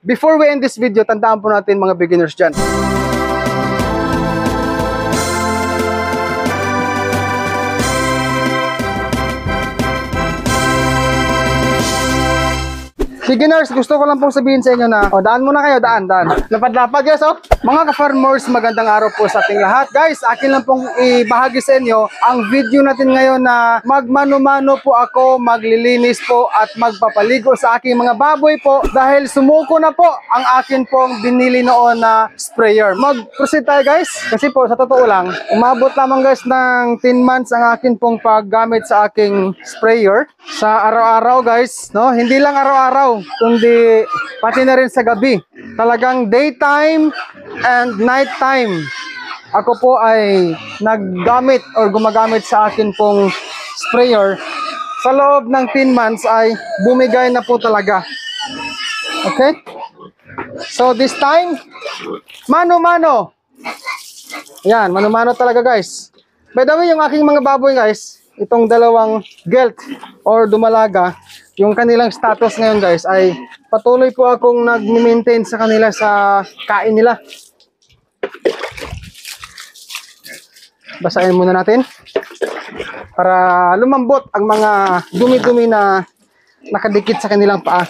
before we end this video, tandaan po natin mga beginners dyan. Beginners, gusto ko lang pong sabihin sa inyo na, daan muna kayo, daan. Lapad-lapad, guys, Mga ka-farmers, magandang araw po sa ating lahat. Guys, akin lang pong ibahagi sa inyo ang video natin ngayon na magmano-mano po ako, maglilinis po at magpapaligo sa aking mga baboy po dahil sumuko na po ang akin pong binili noon na sprayer. Mag-proceed tayo, guys. Kasi po, sa totoo lang, umabot lamang guys ng 10 months ang akin pong paggamit sa aking sprayer. Sa araw-araw, guys, no? Hindi lang araw-araw, kundi pati na rin sa gabi. Talagang daytime and nighttime ako po ay naggamit or gumagamit sa akin pong sprayer. Sa loob ng 10 months ay bumigay na po talaga. Okay? So this time, mano-mano. Yan, mano-mano talaga, guys. By the way, yung aking mga baboy, guys, itong dalawang gelt or dumalaga, yung kanilang status ngayon, guys, ay patuloy po akong nag-maintain sa kanila sa kain nila. Basahin muna natin para lumambot ang mga dumi-dumi na nakadikit sa kanilang paa.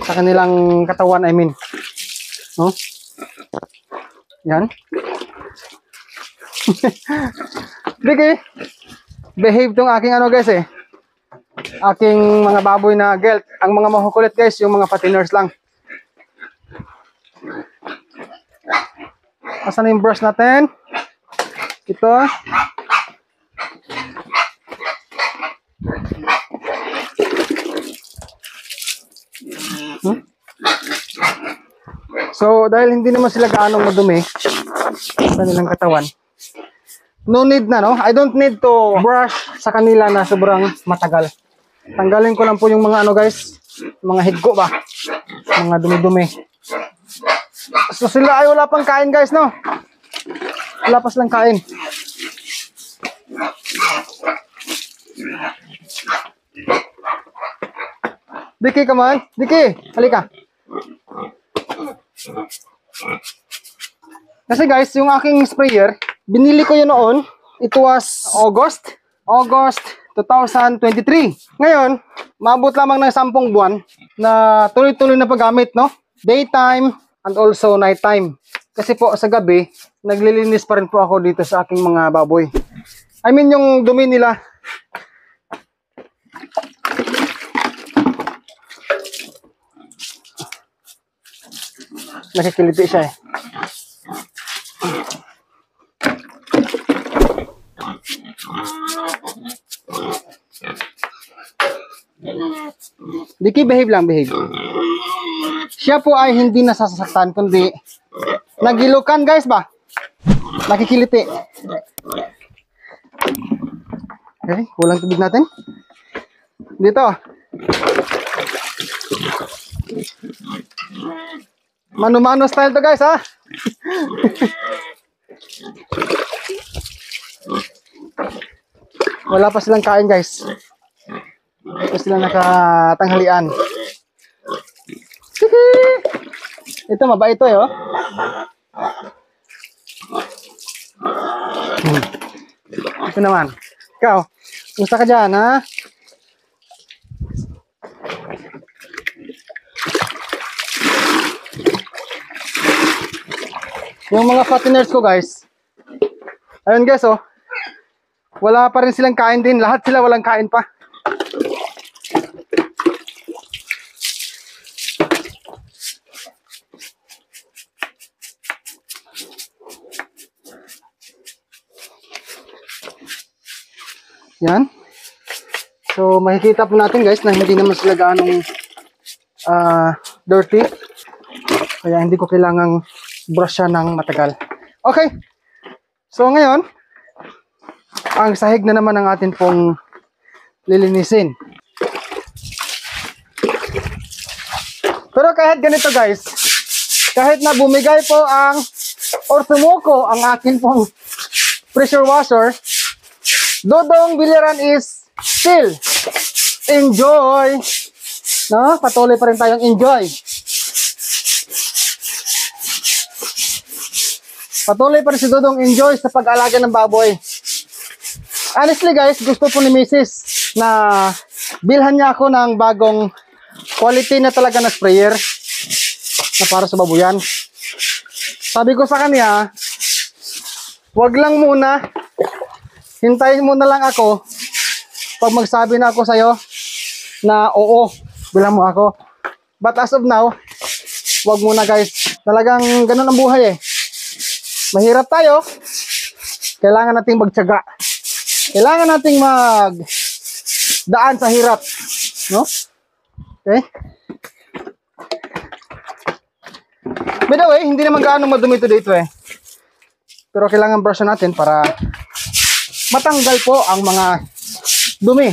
Sa kanilang katawan, I mean. No? Yan. Sige. Behave tong aking ano, guys, aking mga baboy na gelt. Ang mga makukulit, guys, yung mga patiners lang. Asan na yung brush natin? Ito. So, dahil hindi naman sila gaano madumi sa kanilang katawan, no need na, no? I don't need to brush sa kanila na sobrang matagal. Tanggalin ko lang po yung mga ano, guys, mga higgo ba? Mga dumi-dumi. So sila ay wala pang kain, guys, no? Wala pa silang kain. Diki, come on. Diki, halika. Kasi, guys, yung aking sprayer, binili ko yun noon. It was August 2023. Ngayon, maabot lamang ng 10 buwan na tuloy-tuloy na paggamit, no? Daytime and also nighttime. Kasi po sa gabi, naglilinis pa rin po ako dito sa aking mga baboy. I mean, yung dumi nila. Nakikiliti siya, Diki, behave lang, behave. Siya po ay hindi nasasaktan, kundi nagilukan, guys, ba? Nakikiliti. Okay, kulang tubig natin. Dito. Mano-mano style to, guys, ha? Wala pa silang kain, guys. Ito sila nakatanghalian. Ito, mabait ito, Ito naman. Ikaw, gusto ka dyan, ha? Yung mga fatteners ko, guys. Ayun, guys, wala pa rin silang kain din. Lahat sila walang kain pa. Yan. So, makikita po natin, guys, na hindi naman sila gaanong dirty. Kaya hindi ko kailangang brush siya ng matagal. Okay. So, ngayon, ang sahig na naman ang atin pong lilinisin. Pero kahit ganito, guys, kahit na bumigay po ang or sumuko ang akin pong pressure washer, Dodong Biliran is still enjoy No? Patuloy pa rin tayong enjoy. Patuloy pa rin si Dodong enjoy sa pag-alaga ng baboy. Honestly guys, gusto po ni Mrs. na bilhan niya ako ng bagong quality na talaga na sprayer na para sa babuyan. Sabi ko sa kanya, wag lang muna, hintayin mo na lang ako pag magsabi na ako sa'yo na oo, bilhan mo ako. But as of now, wag muna guys. Talagang ganun ang buhay eh. Mahirap tayo, kailangan nating magtiyaga. Kailangan nating magdaan sa hirap. No? Okay? By the way, hindi naman gaano madumi ito dito eh. Pero kailangan brush natin para matanggal po ang mga dumi.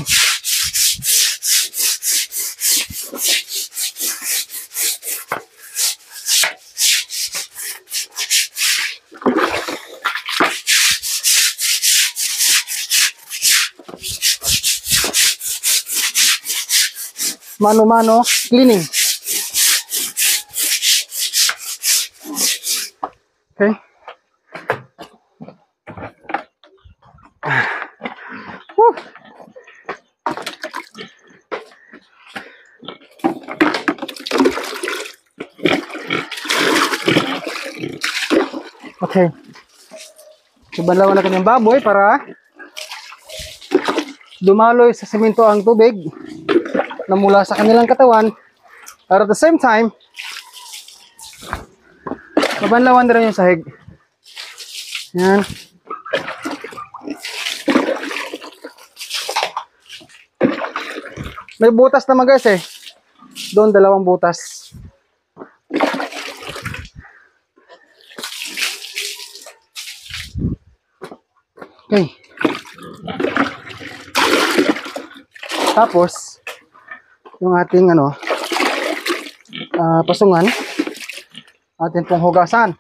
Mano-mano cleaning. Okay. Woo. Okay. Ibanlawan na kanyang baboy para dumaloy sa semento ang tubig na mula sa kanilang katawan. Pero at the same time, mabanlawan na rin yung sahig. Yan. May butas naman guys eh. Doon 2 butas. Okay. Tapos, yung ating pasungan, atin pong hugasan.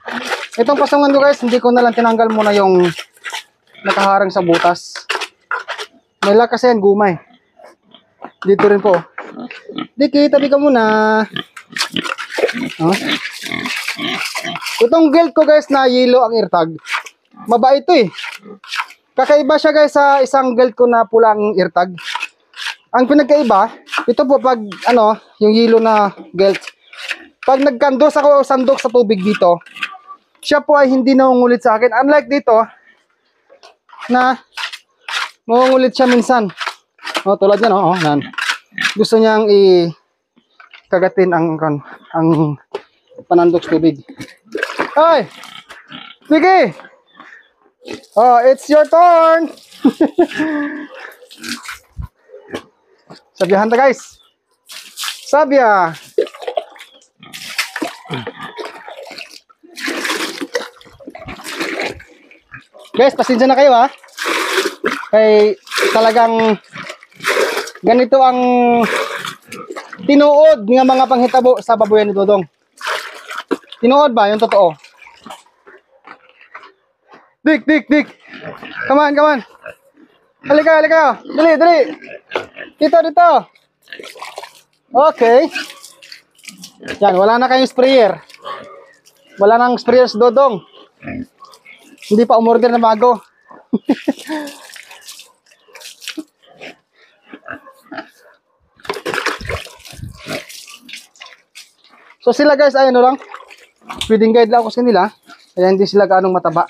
Itong pasungan ko guys, hindi ko na lang tinanggal muna yung nakaharang sa butas. May lock kasi yan, gumay. Dito rin po. Diki, tabi ka muna. Itong gelt ko guys na yellow ang eartag. Mabait ito eh. Kakaiba siya guys sa isang gelt ko na pulang eartag. Ang pinagkaiba, ito po pag yung yellow na gelt. Pag nagkandos ako o sandok sa tubig dito, siya po ay hindi nangungulit sa akin. Unlike dito, na nangungulit siya minsan. Tulad yan, nan. Gusto niyang kagatin ang panandok sa tubig. Ay! Sige! It's your turn! Sabihan ta guys. Sabya. Guys, pasensya na kayo ha. Kay talagang ganito ang tinuod ng mga panghitabo sa babuyan ni Dodong. Tinuod ba? Yung totoo. Dik. Come on. Halika. Dali. Dito. Okay. Yan, wala na kayong sprayer. Wala nang sprayer sa Dodong. Hindi pa umorder na bago. So sila guys, ay lang. Feeding guide lang ako sa kanila. Kaya hindi sila gaanong mataba.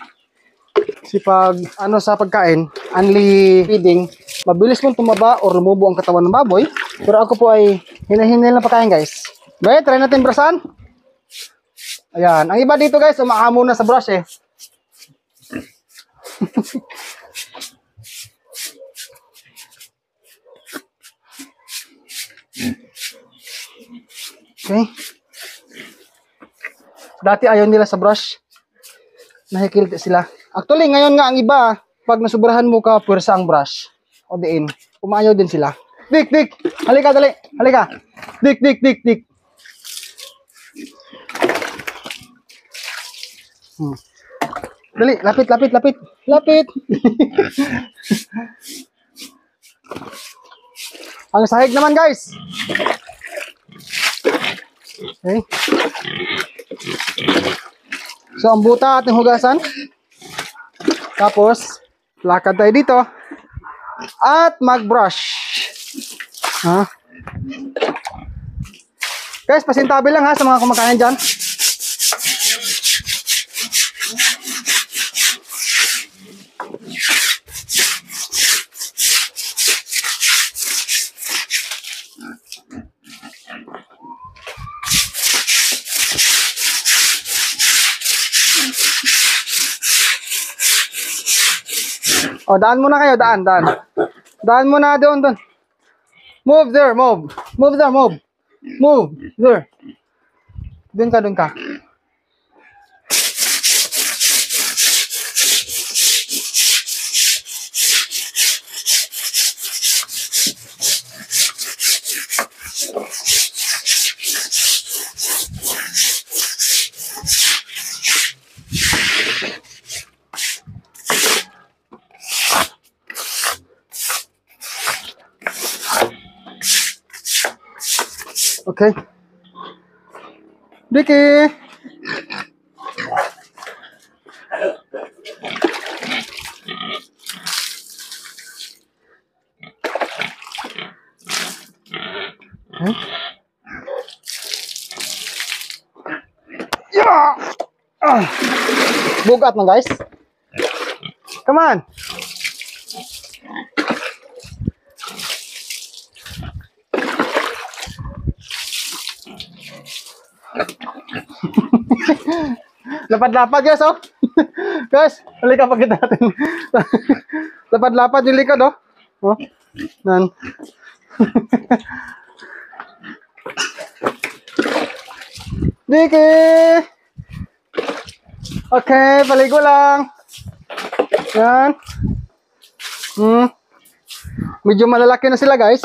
Kasi pag sa pagkain, only feeding, mabilis mong tumaba o rumubo ang katawan ng baboy. Pero ako po ay hinahinil na pagkain guys. Bayan, try natin brasan. Ayan, ang iba dito guys, umahamo na sa brush eh. Okay. Dati ayaw nila sa brush. Nahikiliti sila. Actually, ngayon nga ang iba, pag nasubrahan mo ka, pwersa ang brush. O diin, umayaw din sila. Dik. Halika, dali. Halika. Dik. Dali, lapit. Ang sahig naman guys. Okay. So, ang buta ating hugasan. Tapos, lakad tayo dito. At mag-brush. Ha? Guys, pasintabi lang ha sa mga kumakain dyan. O, daan muna kayo, daan. Daan muna doon. Move there, move. Move there, move. Move there. Doon ka. Okay. Diki. Okay. Yeah. Bugat na guys. Come on. Lapad-lapad guys, oh. Guys, halika pakita natin. Lapad-lapad yung likod, oh. Oh. Nan. Diki. Okay, paligo lang. Yan. Medyo malalaki na sila, guys.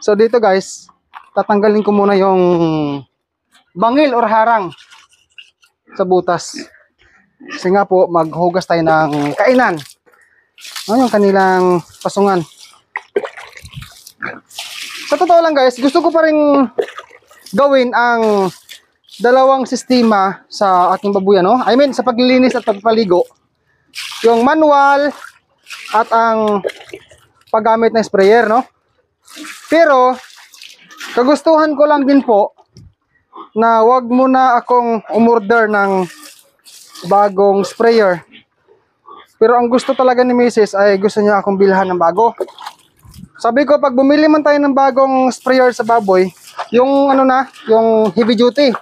So dito, guys, tatanggalin ko muna yung bangil or harang sa butas. Kasi nga po, maghugas tayo ng kainan. Ano yung kanilang pasungan. Sa totoo lang guys, gusto ko pa rin gawin ang dalawang sistema sa aking babuyan, no? I mean, sa paglilinis at pagpaligo. Yung manual at ang paggamit ng sprayer, no? Pero, kagustuhan ko lang din po na wag muna akong umorder ng bagong sprayer. Pero ang gusto talaga ni Mrs. ay gusto niya akong bilhan ng bago. Sabi ko, pag bumili man tayo ng bagong sprayer sa baboy, yung ano na, yung heavy duty.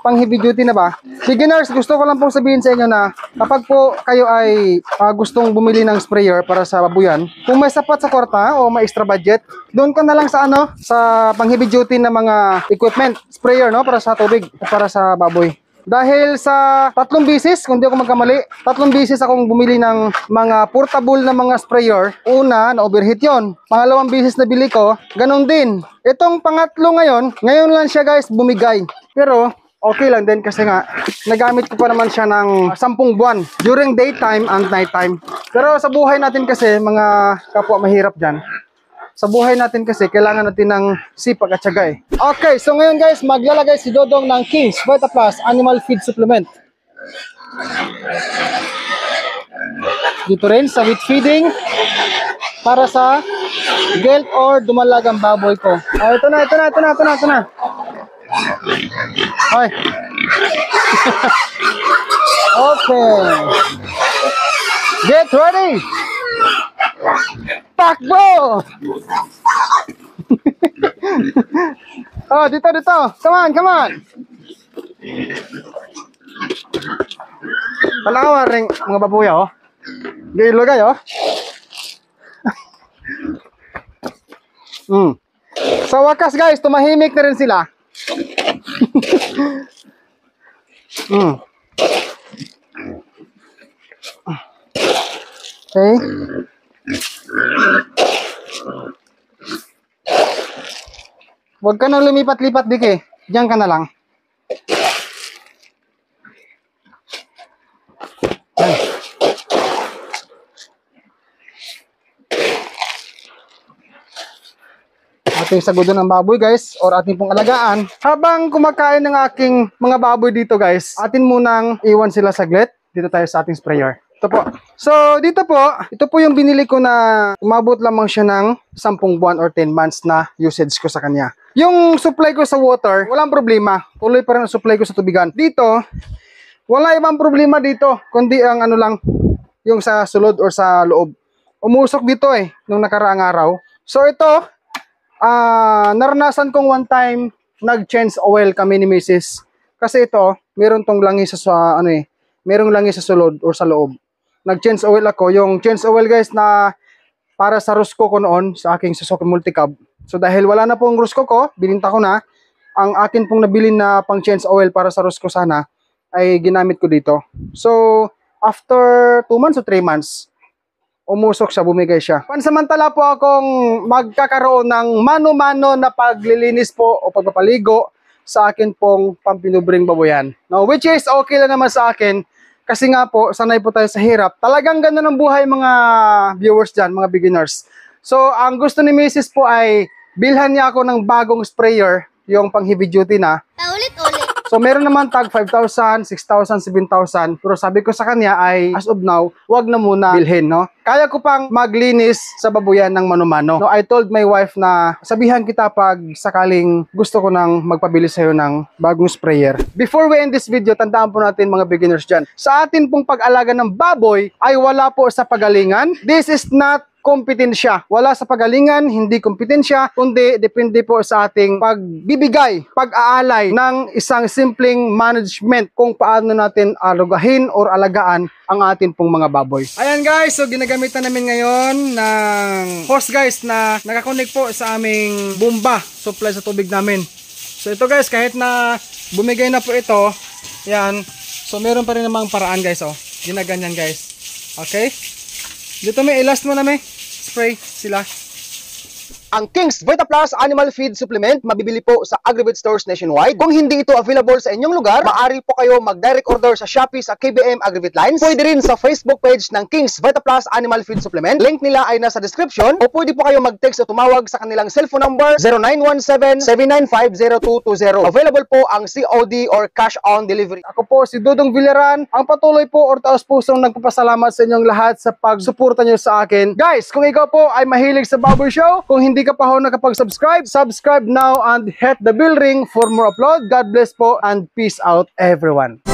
Pang heavy duty na ba? Beginners, gusto ko lang pong sabihin sa inyo na kapag po kayo ay gustong bumili ng sprayer para sa babuyan, kung may sapat sa kwarta o may extra budget, doon ka na lang sa ano, sa pang heavy duty na mga equipment, sprayer, no, para sa tubig, para sa baboy. Dahil sa 3 bisis, kung di ako magkamali, 3 bisis akong bumili ng mga portable na mga sprayer. Una, na overheat yon. Pangalawang bisis na bili ko, ganun din. Itong pangatlo ngayon lang siya guys bumigay. Pero okay lang din kasi nga nagamit ko pa naman siya ng 10 buwan during daytime and nighttime. Pero sa buhay natin kasi mga kapwa mahirap dyan, sa buhay natin kasi kailangan natin ng sipag at tiyaga eh. Okay, so ngayon guys, maglalagay si Dodong ng King's Vita Plus Animal Feed Supplement. Dito rin sa wheat feeding para sa gelt or dumalagang baboy ko. Oh, ito na. Hoy. Okay. Get ready. Takbo! Oh, dito. Come on. Palawa ring mga babuya, oh. Gilugay, oh. Sa wakas, guys, tumahimik na rin sila. Okay. Huwag ka nang lumipat-lipat, Diki. Diyan ka na lang. ating sagudo ng baboy guys, or ating pong alagaan. Habang kumakain ng aking mga baboy dito guys, atin munang iwan sila saglit. Dito tayo sa ating sprayer. Ito po. So, dito po, ito po yung binili ko na umabot lamang siya ng 10 buwan or 10 months na usage ko sa kanya. Yung supply ko sa water, walang problema. Tuloy pa rin ang supply ko sa tubigan. Dito, wala ibang problema dito, kundi ang ano lang, yung sa sulod or sa loob. Umusok dito nung nakaraang araw. So, ito, naranasan kong one time, nag-change oil kami ni Mrs. Kasi ito, meron tong langis sa merong langis sa sulod or sa loob. Nag-change oil ako. Yung change oil guys na para sa Rusco ko noon sa aking Suzuki Multicab. So dahil wala na pong Rusco ko, bininta ko na. Ang akin pong nabili na pang change oil para sa Rusco sana ay ginamit ko dito. So after 2 months o 3 months, umusok siya, bumigay siya. Pansamantala po akong magkakaroon ng mano-mano na paglilinis po o pagpapaligo sa akin pong pampinubring baboyan. Now, which is okay lang naman sa akin. Kasi nga po, sanay po tayo sa hirap. Talagang ganda ng buhay mga viewers dyan, mga beginners. So, ang gusto ni Mrs. po ay bilhan niya ako ng bagong sprayer, yung pang heavy duty na. Ulit-ulit. So, meron naman tag 5,000, 6,000, 7,000. Pero sabi ko sa kanya ay, as of now, wag na muna bilhin, no? Kaya ko pang maglinis sa babuyan ng mano-mano. No, I told my wife na sabihan kita pag sakaling gusto ko nang magpabili sa'yo ng bagong sprayer. Before we end this video, tandaan po natin mga beginners dyan. Sa atin pong pag-alaga ng baboy ay wala po sa pagalingan. This is not kompetensya. Wala sa pagalingan, hindi kompetensya, kundi depende po sa ating pagbibigay, pag-aalay ng isang simpleng management kung paano natin alugahin or alagaan ang atin pong mga baboy. Ayan guys, so ginagamitan namin ngayon ng hose guys na nakakonect po sa aming bomba, supply sa tubig namin. So ito guys, kahit na bumigay na po ito, yan, so meron pa rin namang paraan guys, ginaganyan guys. Okay? Dito may ilast mo na may spray sila. Ang King's Vita Plus Animal Feed Supplement mabibili po sa Agribit stores nationwide. Kung hindi ito available sa inyong lugar, maaari po kayo mag-direct order sa Shopee sa KBM Agribit Lines. Pwede rin sa Facebook page ng King's Vita Plus Animal Feed Supplement. Link nila ay nasa description. O pwede po kayo mag-text o tumawag sa kanilang cellphone number 0917-795-0220. Available po ang COD or cash on delivery. Ako po si Dudong Villaran, ang patuloy po or taos pusong nagpapasalamat sa inyong lahat sa pagsuporta nyo sa akin. Guys, kung ikaw po ay mahilig sa Baboy Show, kung hindi ka pa ho nakapag-subscribe, subscribe now and hit the bell ring for more upload. God bless po and peace out everyone.